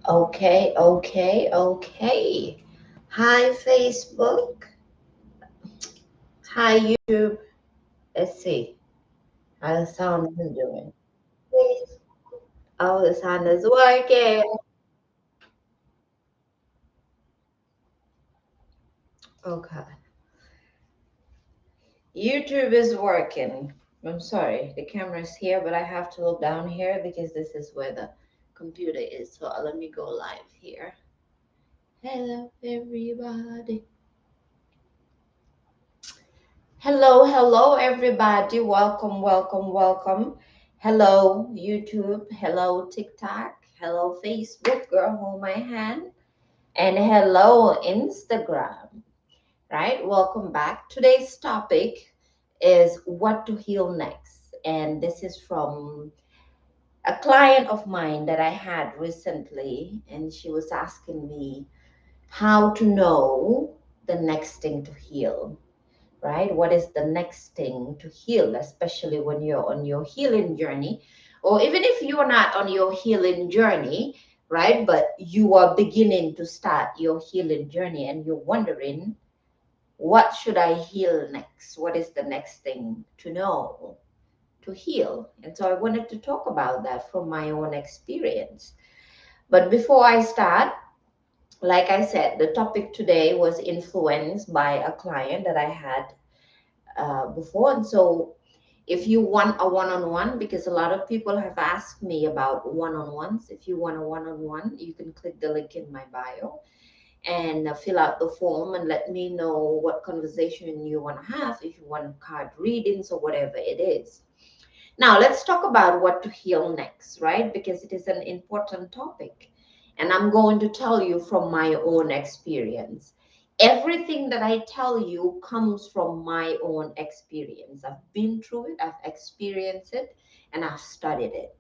Okay, okay, okay. Hi, Facebook. Hi, YouTube. Let's see how the sound is doing. Oh, the sound is working. Okay. YouTube is working. I'm sorry, the camera is here, but I have to look down here because this is where the computer is. So let me go live here. Hello, everybody. Hello, hello, everybody. Welcome, welcome, welcome. Hello, YouTube. Hello, TikTok. Hello, Facebook. Girl, hold my hand. And hello, Instagram. Right? Welcome back. Today's topic is what to heal next. And this is from a client of mine that I had recently. And she was asking me how to know the next thing to heal, right? What is the next thing to heal, especially when you're on your healing journey, or even if you are not on your healing journey, right? But you are beginning to start your healing journey and you're wondering, what should I heal next? What is the next thing to know to heal? And so I wanted to talk about that from my own experience. But before I start, like I said, the topic today was influenced by a client that I had before. And so if you want a one-on-one, because a lot of people have asked me about one-on-ones, if you want a one-on-one, you can click the link in my bio and fill out the form and let me know what conversation you want to have, if you want card readings or whatever it is. Now let's talk about what to heal next, right? Because it is an important topic. And I'm going to tell you from my own experience. Everything that I tell you comes from my own experience. I've been through it, I've experienced it, and I've studied it.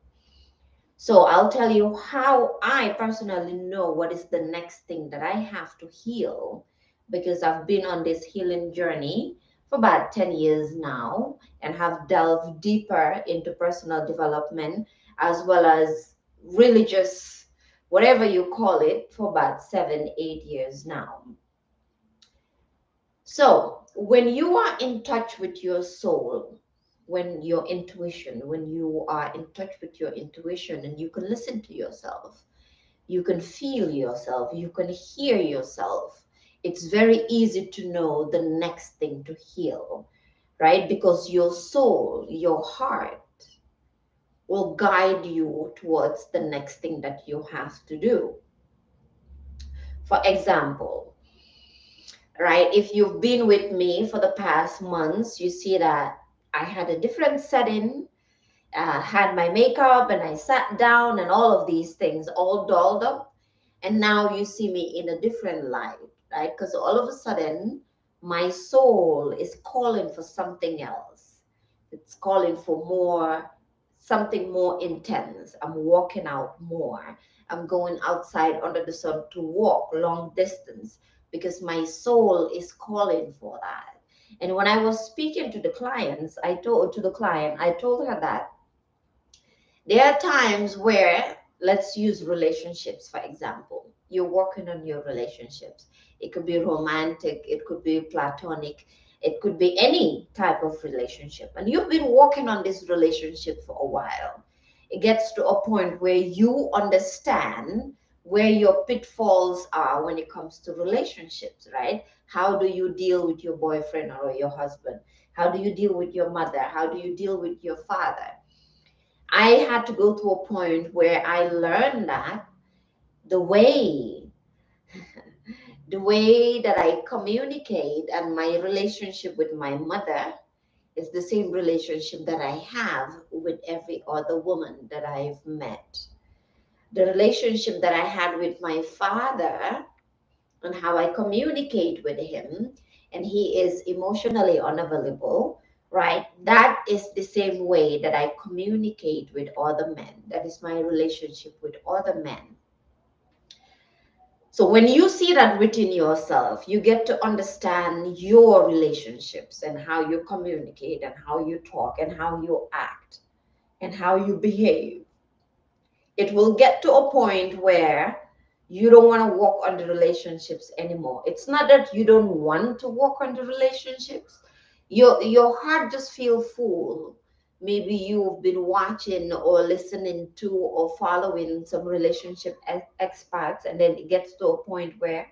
So I'll tell you how I personally know what is the next thing that I have to heal, because I've been on this healing journey for about 10 years now and have delved deeper into personal development as well as religious, whatever you call it, for about 7, 8 years now. So when you are in touch with your soul, when you are in touch with your intuition and you can listen to yourself, you can feel yourself, you can hear yourself, it's very easy to know the next thing to heal, right? Because your soul, your heart will guide you towards the next thing that you have to do. For example, right, if you've been with me for the past months, you see that I had a different setting, had my makeup and I sat down and all of these things all dolled up. And now you see me in a different light, right? Because all of a sudden, my soul is calling for something else. It's calling for more, something more intense. I'm walking out more. I'm going outside under the sun to walk long distance because my soul is calling for that. And when I was speaking to the clients, I told her that there are times where, let's use relationships, for example. You're working on your relationships. It could be romantic, it could be platonic, it could be any type of relationship. And you've been working on this relationship for a while. It gets to a point where you understand where your pitfalls are when it comes to relationships, right? How do you deal with your boyfriend or your husband? How do you deal with your mother? How do you deal with your father? I had to go to a point where I learned that the way the way that I communicate and my relationship with my mother is the same relationship that I have with every other woman that I've met. The relationship that I had with my father and how I communicate with him, and he is emotionally unavailable, right? That is the same way that I communicate with other men. That is my relationship with other men. So when you see that within yourself, you get to understand your relationships and how you communicate and how you talk and how you act and how you behave. It will get to a point where You don't want to walk on the relationships anymore. It's not that you don't want to walk on the relationships. Your heart just feel full. Maybe you've been watching or listening to or following some relationship experts, and then it gets to a point where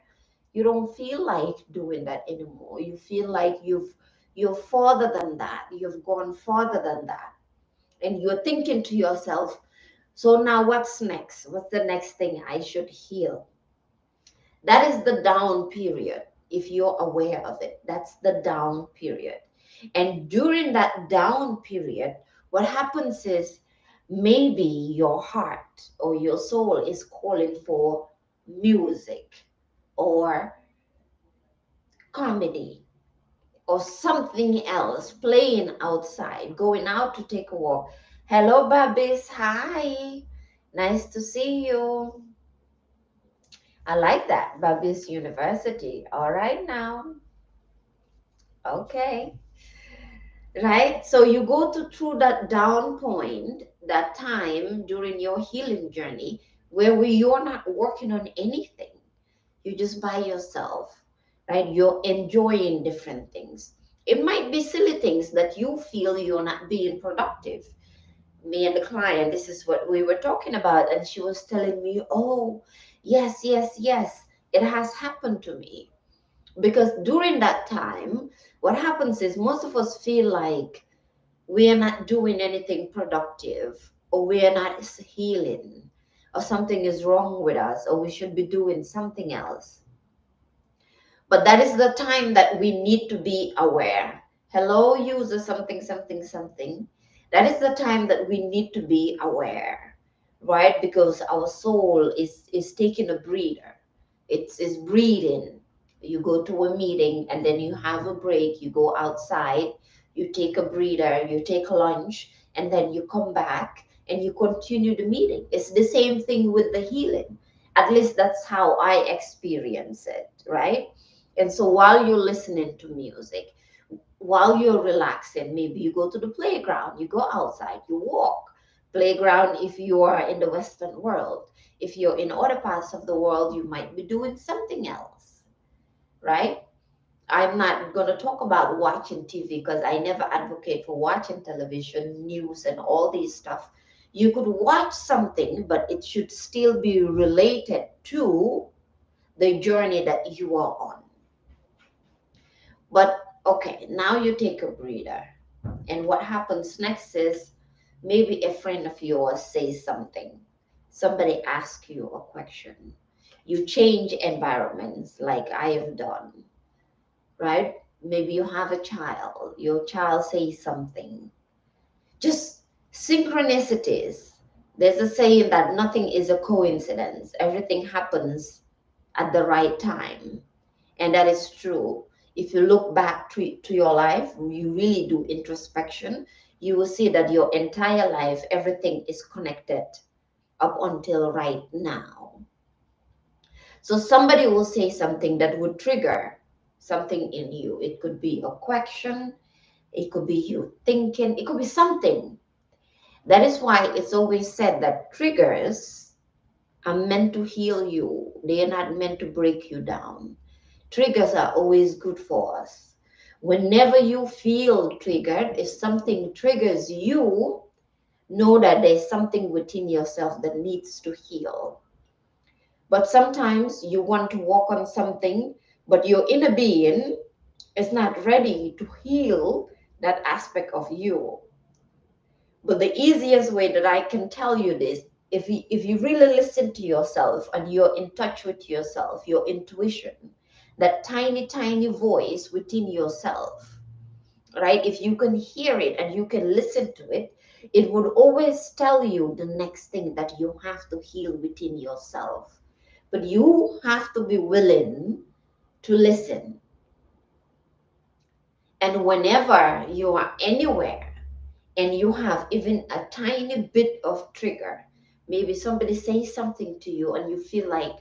you don't feel like doing that anymore. You feel like you're farther than that. You've gone farther than that. And you're thinking to yourself, so now what's next? What's the next thing I should heal? That is the down period. If you're aware of it, that's the down period. And during that down period, what happens is maybe your heart or your soul is calling for music or comedy or something else, playing outside, going out to take a walk. Hello, Babis. Hi. Nice to see you. I like that. Babis University. All right now. Okay. Right. So you go to through that down point, that time during your healing journey where you're not working on anything. You're just by yourself, right? You're enjoying different things. It might be silly things that you feel you're not being productive. Me and the client, this is what we were talking about, and she was telling me, oh, yes, yes, yes, it has happened to me. Because during that time, what happens is most of us feel like we are not doing anything productive, or we are not healing, or something is wrong with us, or we should be doing something else. But that is the time that we need to be aware. Hello, user something, something, something. That is the time that we need to be aware, right? Because our soul is taking a breather. It's breathing. You go to a meeting and then you have a break. You go outside, you take a breather, you take lunch, and then you come back and you continue the meeting. It's the same thing with the healing. At least that's how I experience it, right? And so while you're listening to music, while you're relaxing, maybe you go to the playground, you go outside, you walk. Playground if you are in the Western world. If you're in other parts of the world, you might be doing something else, right? I'm not going to talk about watching TV because I never advocate for watching television, news, and all these stuff. You could watch something, but it should still be related to the journey that you are on. But okay, now you take a breather. And what happens next is maybe a friend of yours says something. Somebody asks you a question. You change environments like I have done, right? Maybe you have a child, your child says something. Just synchronicities. There's a saying that nothing is a coincidence, everything happens at the right time. And that is true. If you look back to your life, you really do introspection, you will see that your entire life, everything is connected up until right now. So somebody will say something that would trigger something in you. It could be a question, it could be you thinking, it could be something. That is why it's always said that triggers are meant to heal you, they are not meant to break you down. Triggers are always good for us. Whenever you feel triggered, if something triggers you, know that there's something within yourself that needs to heal. But sometimes you want to work on something, but your inner being is not ready to heal that aspect of you. But the easiest way that I can tell you this, if you really listen to yourself and you're in touch with yourself, your intuition, that tiny, tiny voice within yourself, right? If you can hear it and you can listen to it, it would always tell you the next thing that you have to heal within yourself. But you have to be willing to listen. And whenever you are anywhere and you have even a tiny bit of trigger, maybe somebody says something to you and you feel like,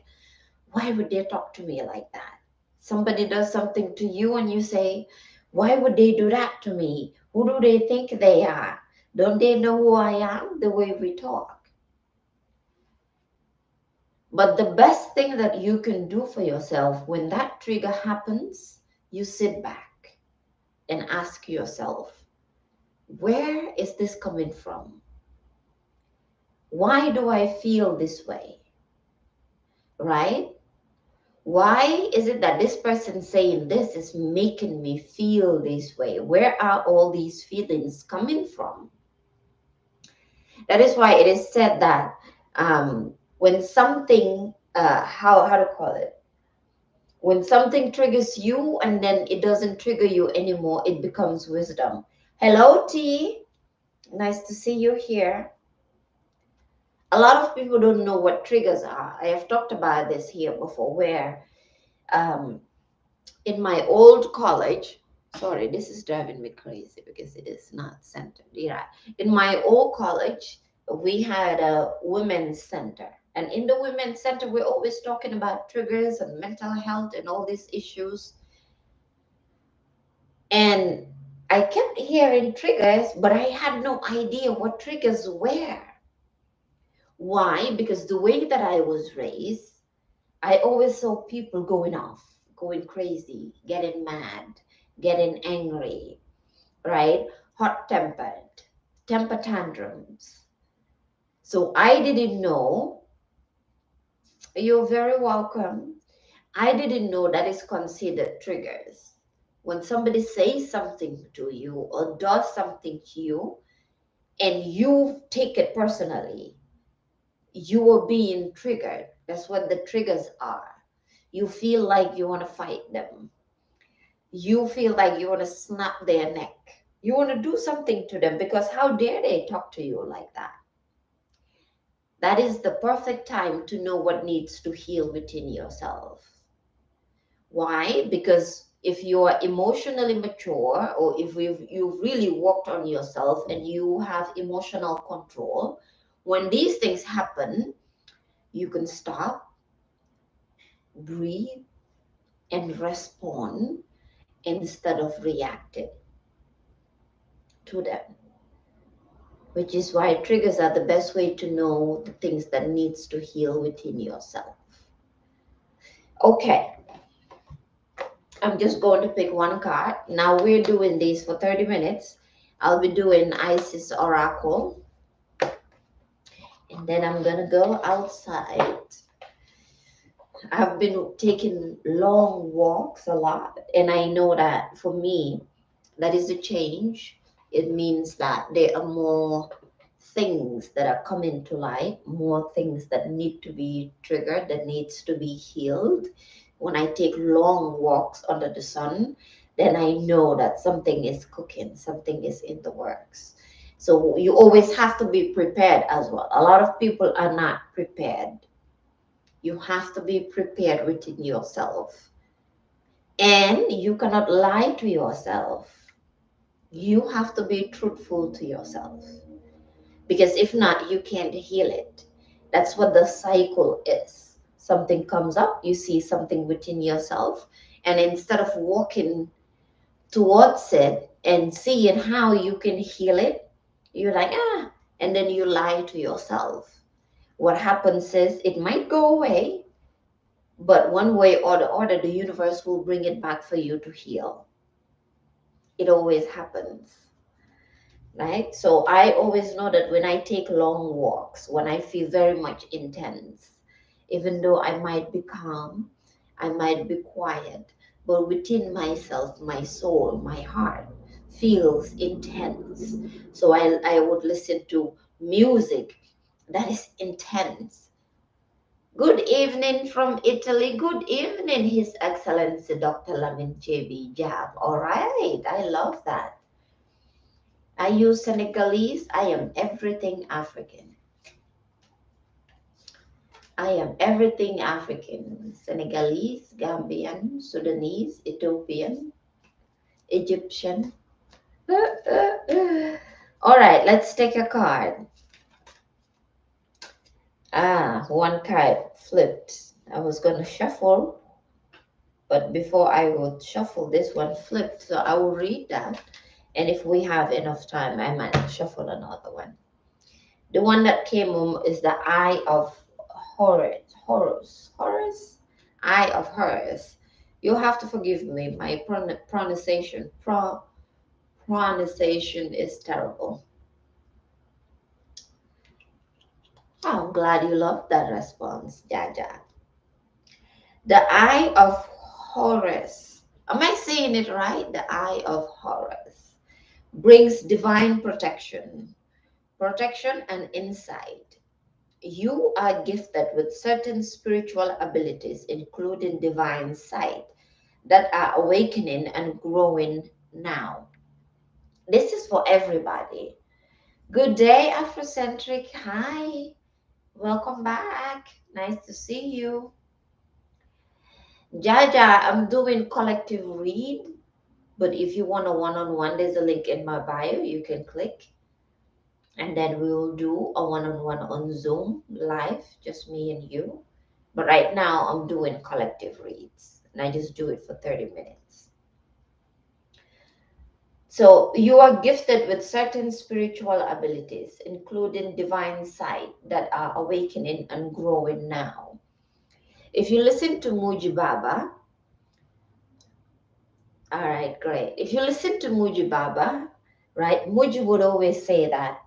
why would they talk to me like that? Somebody does something to you and you say, why would they do that to me? Who do they think they are? Don't they know who I am? The way we talk. But the best thing that you can do for yourself when that trigger happens, you sit back and ask yourself, where is this coming from? Why do I feel this way? Right? Why is it that this person saying this is making me feel this way? Where are all these feelings coming from? That is why it is said that when something, how to call it? When something triggers you and then it doesn't trigger you anymore, it becomes wisdom. Hello, T. Nice to see you here. A lot of people don't know what triggers are. I have talked about this here before, where um, in my old college, sorry, this is driving me crazy because it is not centered. Yeah. In my old college, we had a women's center. And in the women's center, we're always talking about triggers and mental health and all these issues. And I kept hearing triggers, but I had no idea what triggers were. Why? Because the way that I was raised, I always saw people going off, going crazy, getting mad, getting angry, right? Hot tempered, temper tantrums. So I didn't know. You're very welcome. I didn't know that is considered triggers. When somebody says something to you or does something to you and you take it personally, you are being triggered. That's what the triggers are. You feel like you want to fight them. You feel like you want to snap their neck. You want to do something to them because how dare they talk to you like that? That is the perfect time to know what needs to heal within yourself. Why? Because if you are emotionally mature, or if you've really worked on yourself and you have emotional control, when these things happen, you can stop, breathe, and respond instead of reacting to them. Which is why triggers are the best way to know the things that needs to heal within yourself. Okay, I'm just going to pick one card. Now we're doing this for 30 minutes. I'll be doing Isis Oracle, and then I'm gonna go outside. I've been taking long walks a lot, and I know that for me, that is a change. It means that there are more things that are coming to light, more things that need to be triggered, that needs to be healed. When I take long walks under the sun, then I know that something is cooking, something is in the works. So you always have to be prepared as well. A lot of people are not prepared. You have to be prepared within yourself. And you cannot lie to yourself. You have to be truthful to yourself. Because if not, you can't heal it. That's what the cycle is. Something comes up, you see something within yourself, and instead of walking towards it and seeing how you can heal it, you're like, and then you lie to yourself. What happens is it might go away, but one way or the other, the universe will bring it back for you to heal. It always happens. Right? So I always know that when I take long walks, when I feel very much intense, even though I might be calm, I might be quiet, but within myself, my soul, my heart feels intense. So I would listen to music that is intense. Good evening from Italy. Good evening, His Excellency Dr. Lamin JB Jab. All right, I love that. I use Senegalese. I am everything African. I am everything African. Senegalese, Gambian, Sudanese, Ethiopian, Egyptian. All right, let's take a card. One card flipped. I was going to shuffle, but before I would shuffle, this one flipped. So I will read that. And if we have enough time, I might shuffle another one. The one that came is the Eye of Horus, Eye of Horus. You have to forgive me. My pronunciation is terrible. Oh, I'm glad you loved that response, Jaja. The Eye of Horus. Am I saying it right? The Eye of Horus brings divine protection and insight. You are gifted with certain spiritual abilities, including divine sight, that are awakening and growing now. This is for everybody. Good day, Afrocentric. Hi, welcome back. Nice to see you. Jaja, I'm doing collective read, but if you want a one-on-one, there's a link in my bio. You can click, and then we will do a one-on-one on Zoom live, just me and you. But right now, I'm doing collective reads, and I just do it for 30 minutes. So, you are gifted with certain spiritual abilities, including divine sight, that are awakening and growing now. If you listen to Muji Baba, all right, great. If you listen to Muji Baba, right, Muji would always say that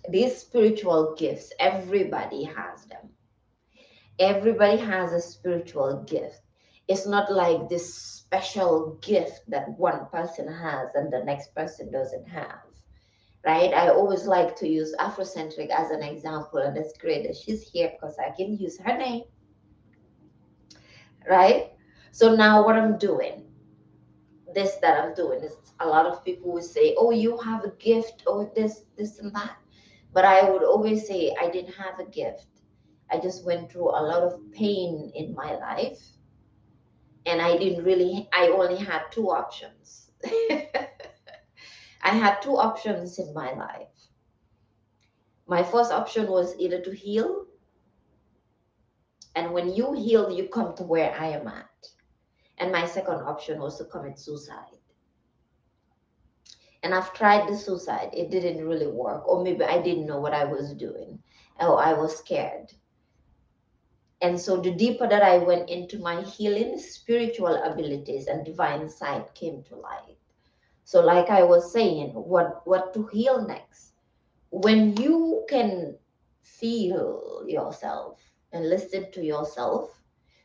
these spiritual gifts, everybody has them. Everybody has a spiritual gift. It's not like this special gift that one person has and the next person doesn't have, right? I always like to use Afrocentric as an example, and it's great that she's here because I can use her name, right? So now what I'm doing, this that I'm doing is a lot of people would say, oh, you have a gift or this and that. But I would always say I didn't have a gift. I just went through a lot of pain in my life, and I only had two options. I had two options in my life. My first option was either to heal, and when you heal, you come to where I am at. And my second option was to commit suicide. And I've tried the suicide. It didn't really work. Or maybe I didn't know what I was doing. Or I was scared. And so the deeper that I went into my healing, spiritual abilities and divine sight came to light. So like I was saying, what to heal next? When you can feel yourself and listen to yourself,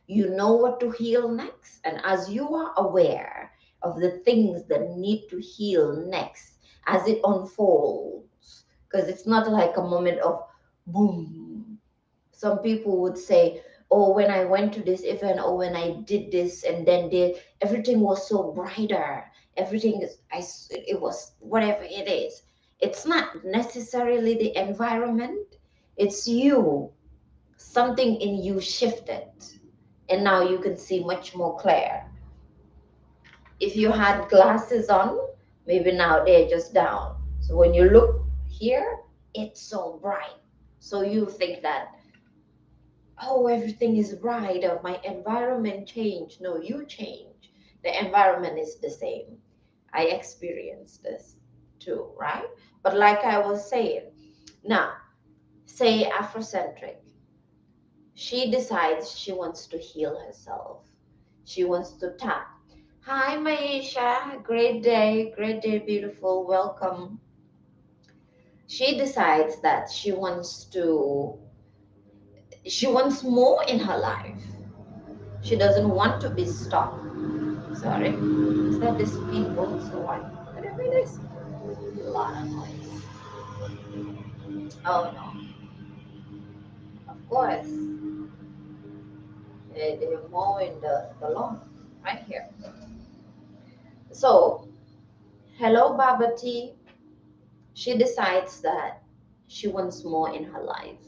you know what to heal next. And as you are aware of the things that need to heal next, as it unfolds, because it's not like a moment of boom. Some people would say, oh, when I went to this event, or when I did this, and then everything was so brighter. Everything it was whatever it is. It's not necessarily the environment, it's you. Something in you shifted, and now you can see much more clear. If you had glasses on, maybe now they're just down. So when you look here, it's so bright. So you think that, oh, everything is bright, or my environment changed. No, you change. The environment is the same. I experienced this too, right? But like I was saying, now, say Afrocentric, she decides she wants to heal herself. She wants to tap. Hi, Maisha. Great day, beautiful. Welcome. She decides that she wants more in her life. She doesn't want to be stuck. Sorry. Is that this people? So what? Whatever it is. A lot of noise. Oh no. Of course. They're mowing the lawn right here. So, hello, Baba T. She decides that she wants more in her life.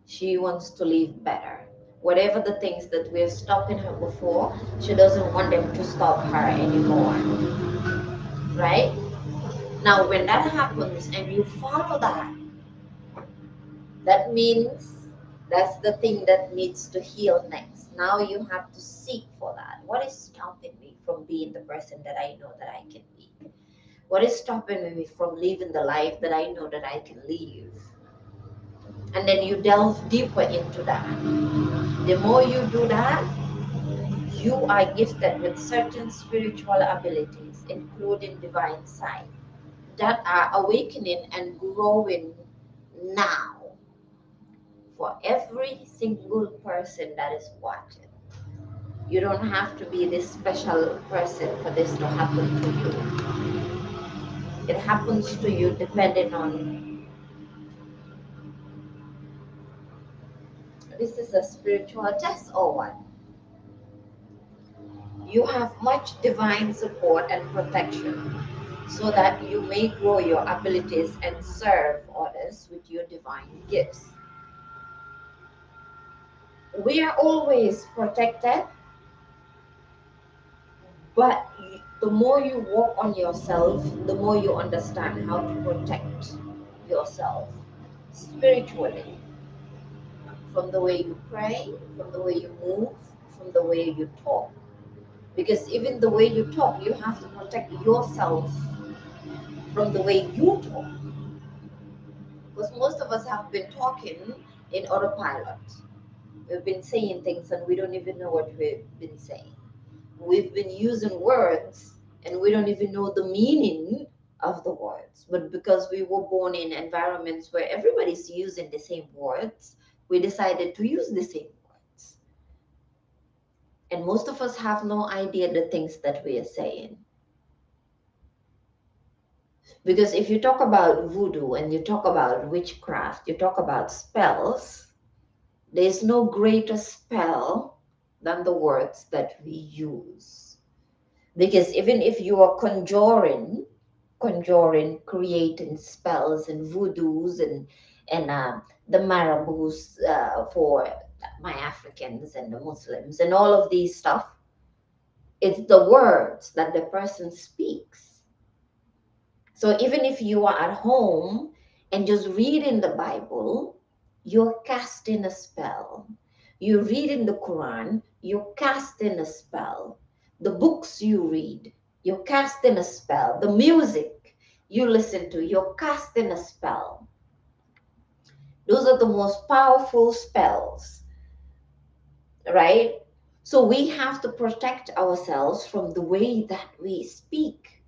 She wants to live better. Whatever the things that were stopping her before, she doesn't want them to stop her anymore. Right? Now, when that happens and you follow that, that means that's the thing that needs to heal next. Now you have to seek for that. What is stopping me from being the person that I know that I can be? What is stopping me from living the life that I know that I can live? And then you delve deeper into that. The more you do that, you are gifted with certain spiritual abilities, including divine sight, that are awakening and growing now for every single person that is watching. You don't have to be this special person for this to happen to you. It happens to you depending on, this is a spiritual test or what? You have much divine support and protection so that you may grow your abilities and serve others with your divine gifts. We are always protected, but the more you work on yourself, the more you understand how to protect yourself spiritually, from the way you pray, from the way you move, from the way you talk. Because even the way you talk, you have to protect yourself from the way you talk. Because most of us have been talking in autopilot. We've been saying things and we don't even know what we've been saying. We've been using words and we don't even know the meaning of the words. But because we were born in environments where everybody's using the same words, we decided to use the same words. And most of us have no idea the things that we are saying. Because if you talk about voodoo and you talk about witchcraft, you talk about spells, there's no greater spell than the words that we use. Because even if you are conjuring, creating spells and voodoos and the marabouts for my Africans and the Muslims and all of these stuff, it's the words that the person speaks. So even if you are at home and just reading the Bible, you're casting a spell. You're reading the Quran, you're casting a spell. The books you read, you're casting a spell. The music you listen to, you're casting a spell. Those are the most powerful spells, right? So we have to protect ourselves from the way that we speak.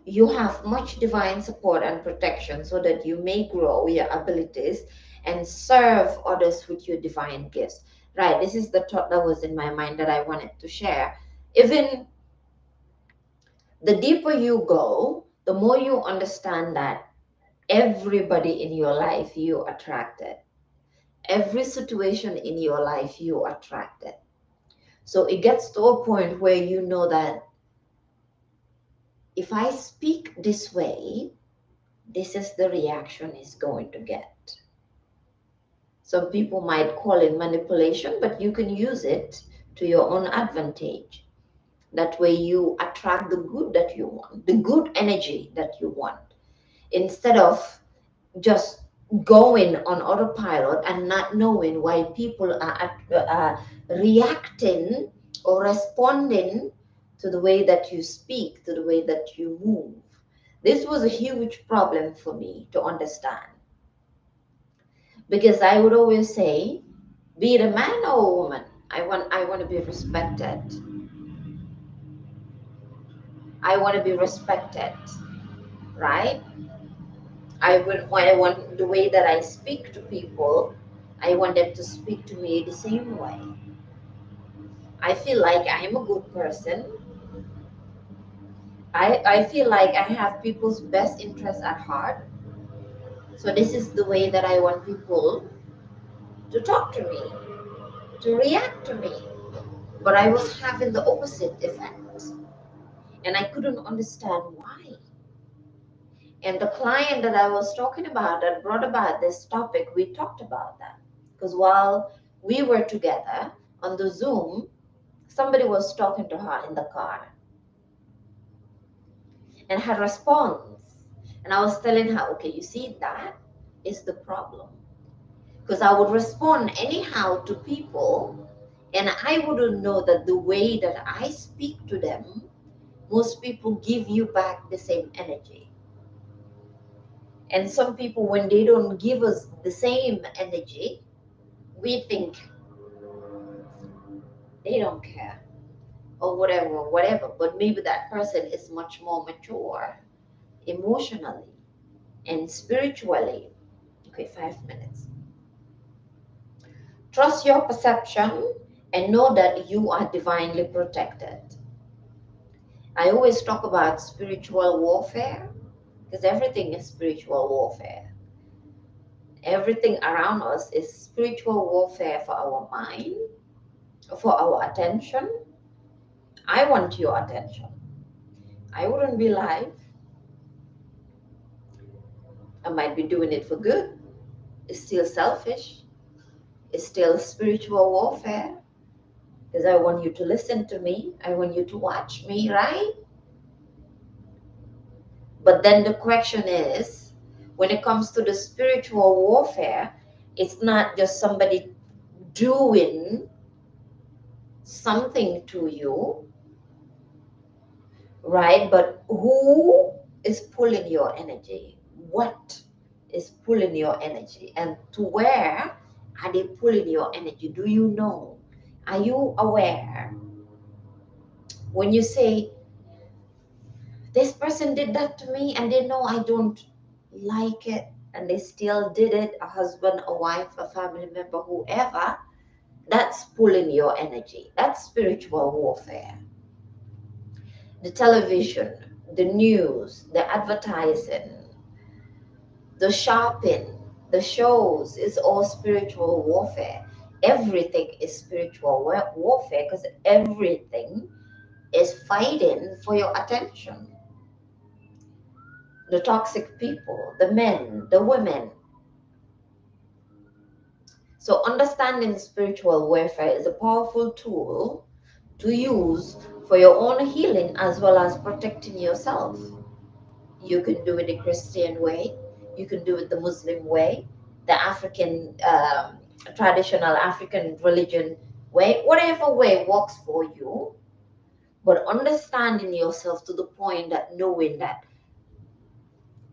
You have much divine support and protection so that you may grow your abilities and serve others with your divine gifts. Right, this is the thought that was in my mind that I wanted to share. Even the deeper you go, the more you understand that everybody in your life you attracted, every situation in your life you attracted. So it gets to a point where you know that if I speak this way, this is the reaction it's going to get. Some people might call it manipulation, but you can use it to your own advantage. That way you attract the good that you want, the good energy that you want, instead of just going on autopilot and not knowing why people are reacting or responding to the way that you speak, to the way that you move. This was a huge problem for me to understand, because I would always say, be it a man or a woman, I want to be respected. I want to be respected, right? I want the way that I speak to people, I want them to speak to me the same way. I feel like I am a good person. I feel like I have people's best interests at heart. So this is the way that I want people to talk to me, to react to me. But I was having the opposite effect. And I couldn't understand why. And the client that I was talking about that brought about this topic, we talked about that. Because while we were together on the Zoom, somebody was talking to her in the car and her response. And I was telling her, okay, you see, that is the problem. Because I would respond anyhow to people, and I wouldn't know that the way that I speak to them, most people give you back the same energy. And some people, when they don't give us the same energy, we think they don't care or whatever. But maybe that person is much more mature emotionally and spiritually. Okay, 5 minutes. Trust your perception and know that you are divinely protected. I always talk about spiritual warfare because everything is spiritual warfare. Everything around us is spiritual warfare for our mind, for our attention. I want your attention. I wouldn't be live. I might be doing it for good. It's still selfish. It's still spiritual warfare because I want you to listen to me. I want you to watch me, right? But then the question is, when it comes to the spiritual warfare, it's not just somebody doing something to you, right? But who is pulling your energy? What is pulling your energy? And to where are they pulling your energy? Do you know? Are you aware? When you say, this person did that to me and they know I don't like it and they still did it, a husband, a wife, a family member, whoever, that's pulling your energy. That's spiritual warfare. The television, the news, the advertising, the shopping, the shows is all spiritual warfare. Everything is spiritual warfare because everything is fighting for your attention. The toxic people, the men, the women. So understanding spiritual warfare is a powerful tool to use for your own healing as well as protecting yourself. You can do it the Christian way, you can do it the Muslim way, the African traditional African religion way, whatever way works for you. But understanding yourself to the point that knowing that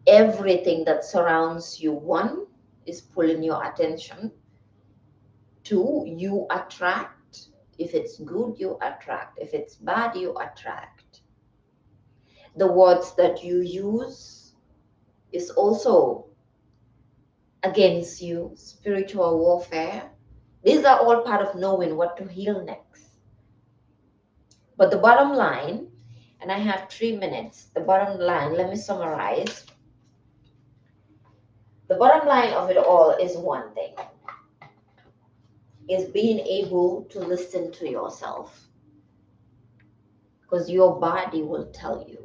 everything that surrounds you, one, is pulling your attention. Two, you attract. If it's good, you attract. If it's bad, you attract. The words that you use is also against you, spiritual warfare. These are all part of knowing what to heal next. But the bottom line, and I have 3 minutes, the bottom line, let me summarize. The bottom line of it all is one thing, is being able to listen to yourself. Because your body will tell you.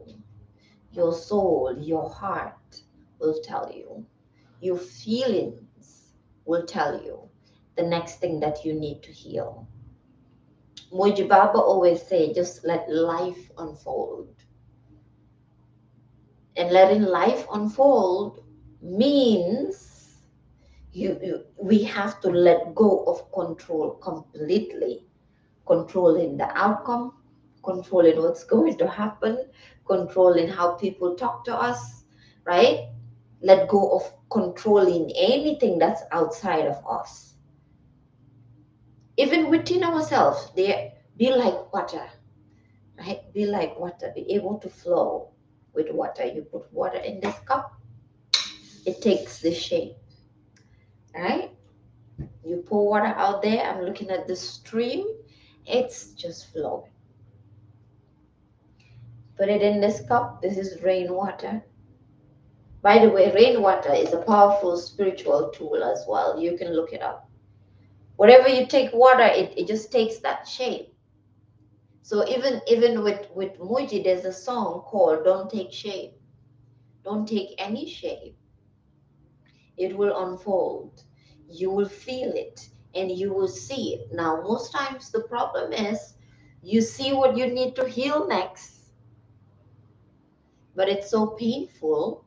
Your soul, your heart will tell you. Your feelings will tell you the next thing that you need to heal. Moji Baba always say, just let life unfold. And letting life unfold means we have to let go of control completely. Controlling the outcome, controlling what's going to happen, controlling how people talk to us, right? Let go of controlling anything that's outside of us. Even within ourselves, be like water, right? Be like water, be able to flow with water. You put water in this cup, it takes the shape, right? You pour water out there, I'm looking at the stream, it's just flowing. Put it in this cup, this is rainwater. By the way, rainwater is a powerful spiritual tool as well. You can look it up. Whatever you take water, it just takes that shape. So even with Muji, there's a song called Don't Take Shape. Don't take any shape. It will unfold. You will feel it and you will see it. Now, most times the problem is you see what you need to heal next, but it's so painful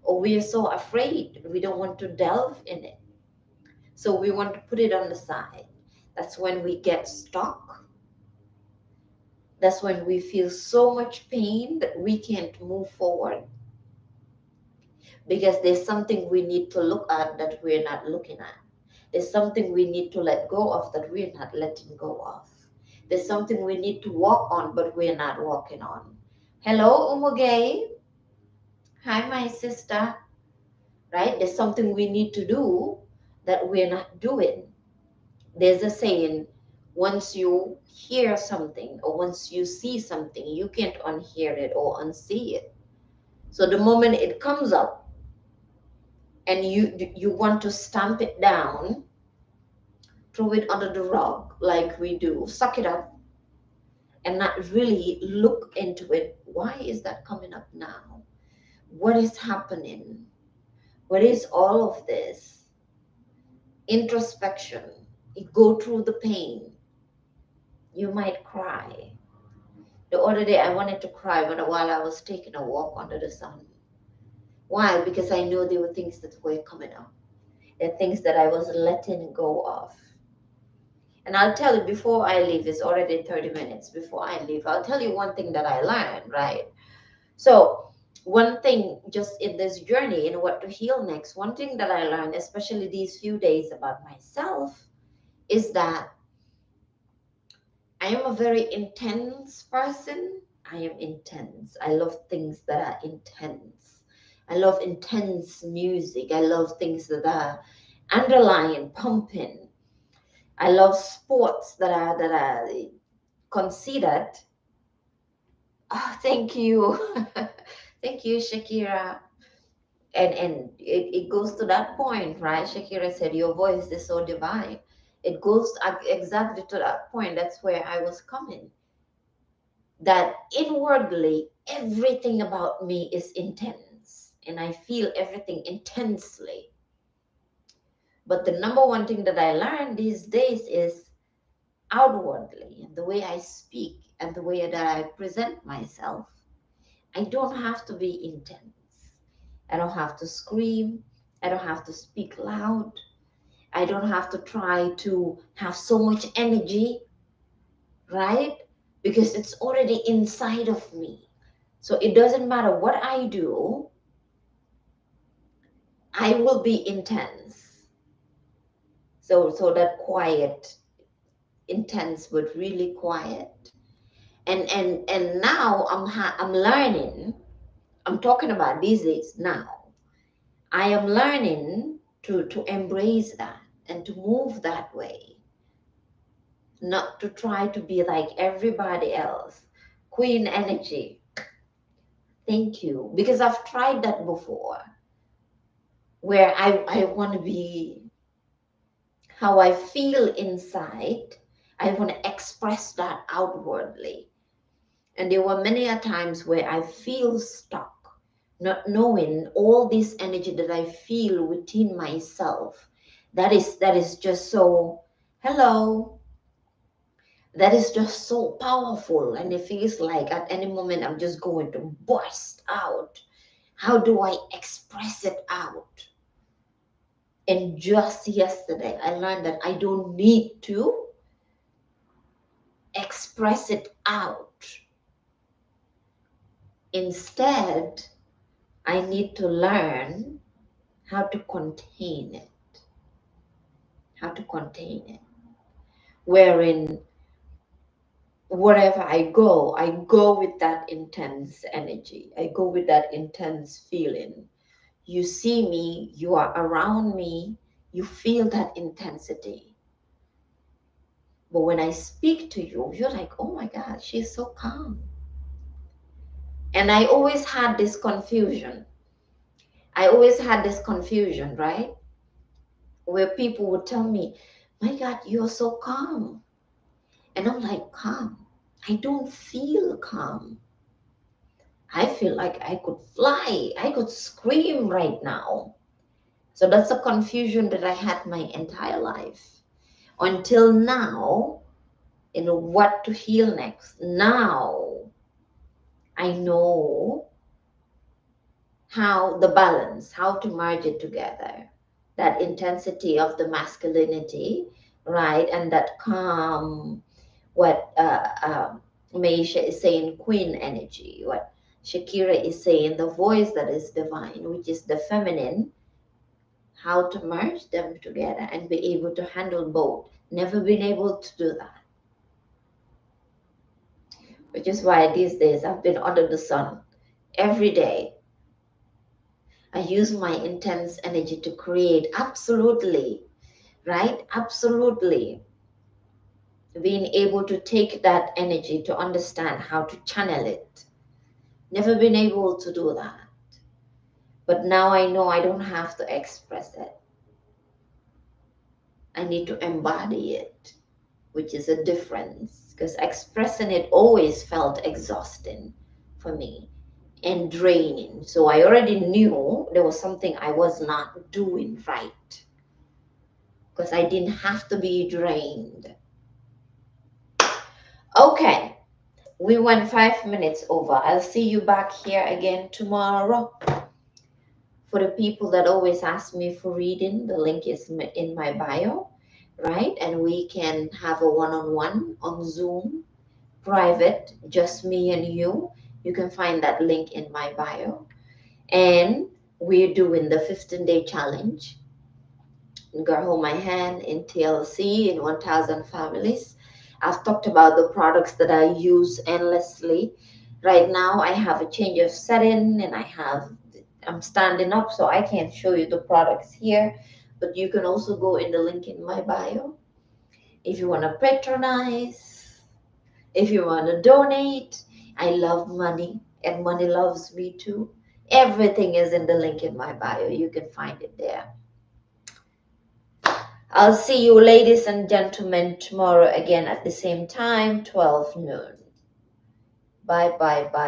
or we are so afraid. We don't want to delve in it. So we want to put it on the side. That's when we get stuck. That's when we feel so much pain that we can't move forward. because there's something we need to look at that we're not looking at. There's something we need to let go of that we're not letting go of. There's something we need to walk on, but we're not walking on. Hello, Umuge. Hi, my sister. Right? There's something we need to do that we're not doing. There's a saying, once you hear something or once you see something, you can't unhear it or unsee it. So the moment it comes up and you want to stamp it down, throw it under the rug like we do, suck it up and not really look into it. Why is that coming up now? What is happening? What is all of this? Introspection. You go through the pain. You might cry. The other day I wanted to cry while I was taking a walk under the sun. Why? Because I know there were things that were coming up. There are things that I was letting go of. And I'll tell you before I leave, it's already 30 minutes before I leave. I'll tell you one thing that I learned, right? So, one thing just in this journey in what to heal next, one thing that I learned, especially these few days about myself, is that I am a very intense person. I am intense. I love things that are intense. I love intense music. I love things that are underlying, pumping. I love sports that are considered. Oh, thank you. Thank you, Shakira. And it goes to that point, right? Shakira said, your voice is so divine. It goes exactly to that point. That's where I was coming. That inwardly, everything about me is intense. And I feel everything intensely. But the number one thing that I learned these days is outwardly, and the way I speak and the way that I present myself. I don't have to be intense. I don't have to scream. I don't have to speak loud. I don't have to try to have so much energy, right? Because it's already inside of me. So it doesn't matter what I do, I will be intense. So that quiet, intense, but really quiet. And now I'm learning. I'm talking about these days now. I am learning to embrace that and to move that way, not to try to be like everybody else. Queen energy. Thank you. Because I've tried that before, where I want to be how I feel inside. I want to express that outwardly. And there were many a times where I feel stuck, not knowing all this energy that I feel within myself. That is just so, hello, that is just so powerful. And it feels like at any moment I'm just going to burst out. How do I express it out? And just yesterday, I learned that I don't need to express it out. Instead, I need to learn how to contain it. How to contain it. Wherein, wherever I go with that intense energy. I go with that intense feeling. You see me, you are around me, you feel that intensity. But when I speak to you, you're like, oh my God, she's so calm. And I always had this confusion. Right? Where people would tell me, my God, you're so calm. And I'm like, calm? I don't feel calm. I feel like I could fly. I could scream right now. So that's a confusion that I had my entire life. Until now, what to heal next. Now, I know how to merge it together. That intensity of the masculinity, right? And that calm, what Meisha is saying, queen energy, what Shakira is saying the voice that is divine, which is the feminine, how to merge them together and be able to handle both. Never been able to do that. Which is why these days I've been under the sun every day. I use my intense energy to create, absolutely, right? Absolutely. Being able to take that energy to understand how to channel it. Never been able to do that. But now I know I don't have to express it. I need to embody it, which is a difference, because expressing it always felt exhausting for me and draining. So I already knew there was something I was not doing right, because I didn't have to be drained. Okay, we went 5 minutes over. I'll see you back here again tomorrow. For the people that always ask me for reading, the link is in my bio, right? And we can have a one-on-one on Zoom, private, just me and you. You can find that link in my bio. And we're doing the 15-day challenge. Girl Hold My Hand in TLC in 1000 families. I've talked about the products that I use endlessly. Right now I have a change of setting and I'm standing up so I can't show you the products here, but you can also go in the link in my bio if you want to patronize, if you want to donate. I love money and money loves me too. Everything is in the link in my bio. You can find it there. I'll see you, ladies and gentlemen, tomorrow again at the same time, 12 noon. Bye, bye, bye.